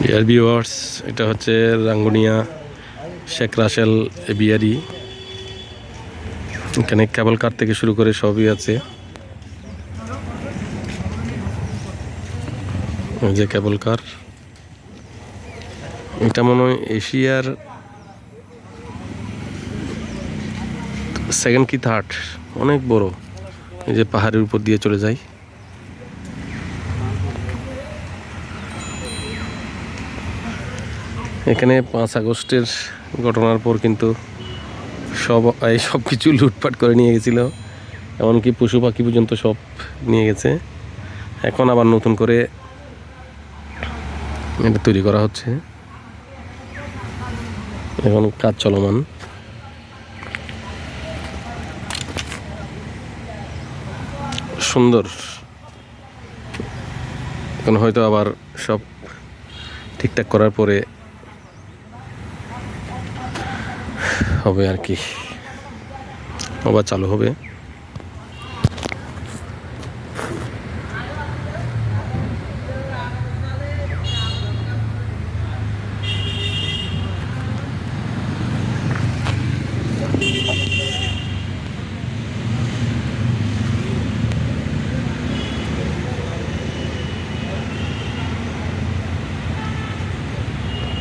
Dear viewers, এটা হচ্ছে Rangunia Sheikh Rasel aviary. এখানে কেবল কার থেকে শুরু করে সবই আছে। এই যে কেবল কার, এটা মনে হয় এশিয়ার সেকেন্ড কি থার্ড, অনেক বড়। এই যে পাহাড়ের উপর দিয়ে চলে যায়। এখানে 5 আগস্টের ঘটনার পর কিন্তু সব কিছু লুটপাট করে নিয়ে গেছিল, এমনকি পশু পাখি পর্যন্ত সব নিয়ে গেছে। এখন আবার নতুন করে এটা তৈরি করা হচ্ছে, এখন কাজ চলমান। সুন্দর, এখন হয়তো আবার সব ঠিকঠাক করার পরে হবে আর কি, আবার চালু হবে।